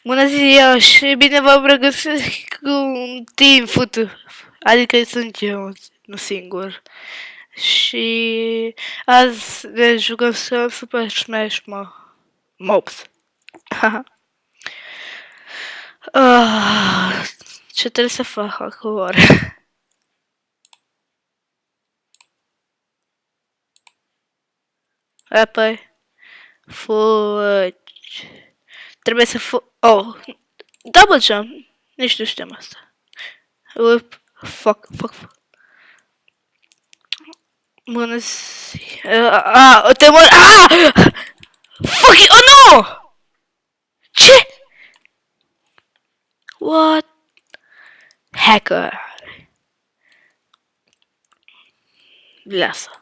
Bună ziua și bine v-am regăsit cu un team adică sunt eu, nu singur. Și azi ne jucăm Super Smash Mobs. Ce trebuie să fac acum oare? Apoi, fugi. Trebuie să Oh, double jump. Nici nu știam asta. Fuck. Bună ziua. Te mor. Fuck it. Oh no! Ce? What? Hacker. Lasă.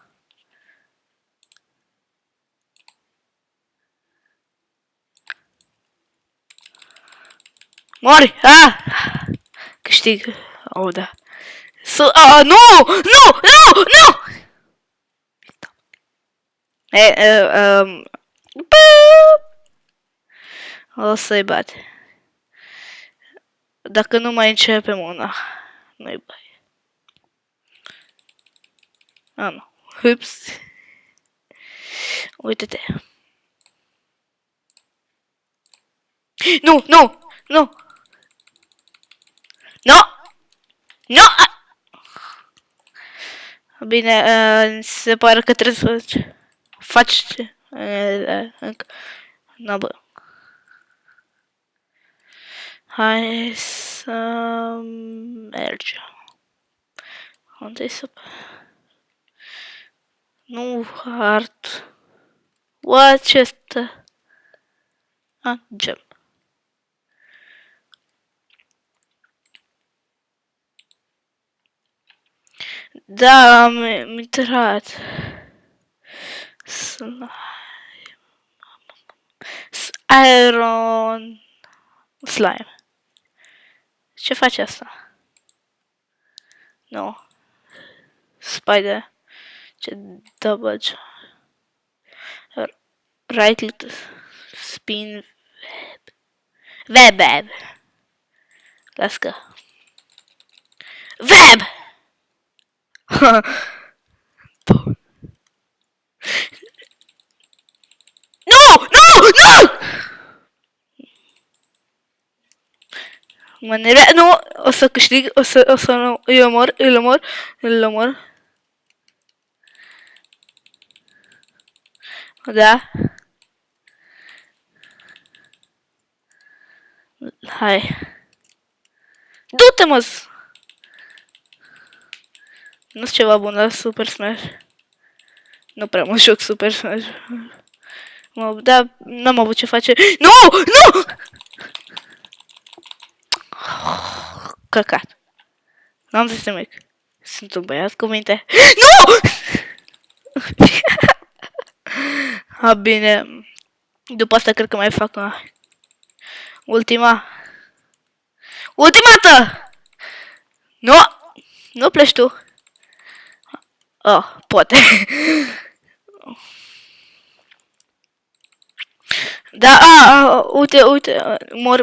Mori! Câștig. Oh, da. Nu! O să-i bat. Dacă nu mai începem una, nu-i bai. Nu. Ups. Uite-te. Nu! Bine, se pare că trebuie să faci ce? Nu, bă. Hai să mergem. Unde-i să... Nu, hard. What? Ce este? Gem. Da, am intrat. Iron Slime. Ce face asta? Nu. Spider. Ce double right click spin web. Let's go. Web! No! Nu! O să câștig, o să nu, îl omor. Da. Hai. Du-te, mă! Nu-s ceva bun la Super Smash. Nu prea mă joc Super Smash. Da, n-am avut ce face. Nu! Căcat. N-am zis nimic. Sunt un băiat cu minte. Nu! Bine. După asta cred că mai fac ultimată! Nu! Nu pleci tu. Poate. Da, uite. Mor.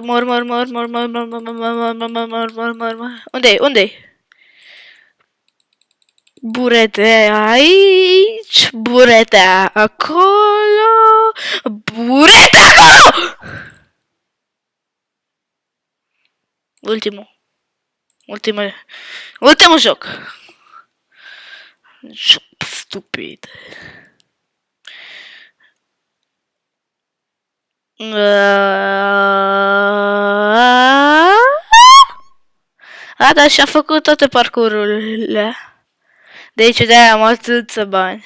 Unde-i? Burete aici, burete acolo, burete acolo! Ultimul joc. Joc stupid. Da, și-am făcut toate parcururile. De aici de-aia am atâția bani.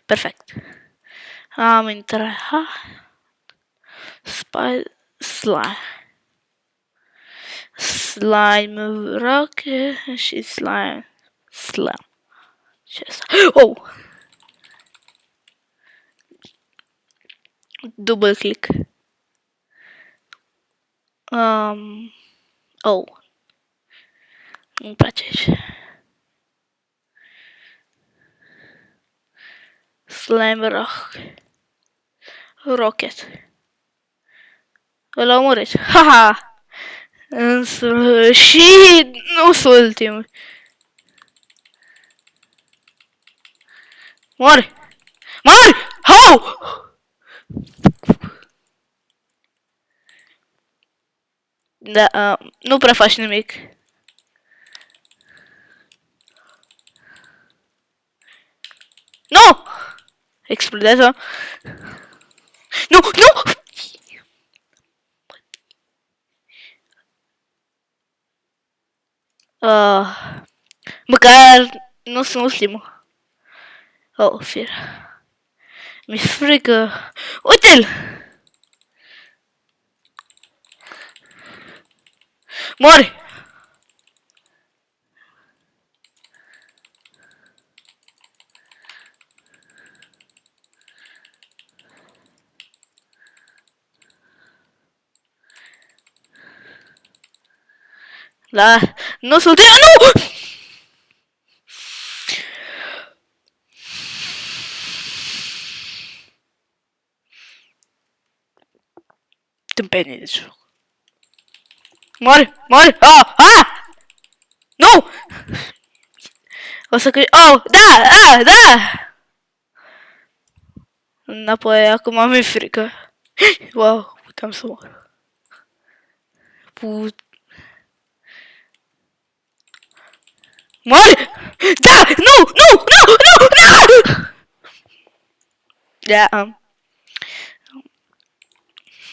Perfect. Am intrat. Slime rocket și slime. Ce asta? Oh! Double click. Nu-mi place aici. Slime Rocket. Îl a omorât. Haha! Însă și nu sunt ultimul. Mori! Mori! How? Da, nu prea faci nimic. Nu! Explodează. Nu! Nu! Măcar nu sunt ultimul. Oh, fir. Mi-e frică. Uite-l! Mori! Da, nu sunt nu! Tâmpenii de joc. Mori! Mori! Ah! Ah! Nu! O să oh! Da! Ah! Da! Înapoi, acum mi-e frică. Wow, puteam să mor. Mori! Da! Nu! Nu! Nu! Nu! Nu!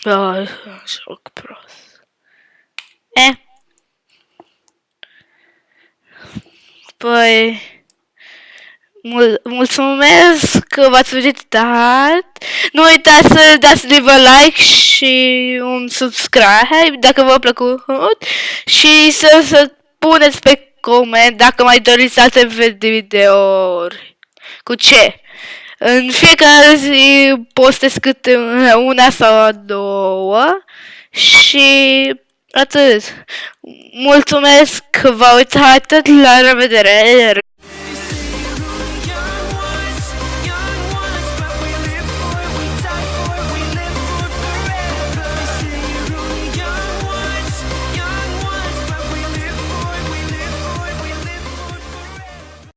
Da, joc prost. Păi... mulțumesc că v-ați vizitat. Nu uitați să dați like și un subscribe dacă v-a plăcut și să puneți pe coment dacă mai doriți alte videouri. Cu ce? În fiecare zi postez câte una sau două și atât. Mulțumesc că v-ați uitat, la revedere!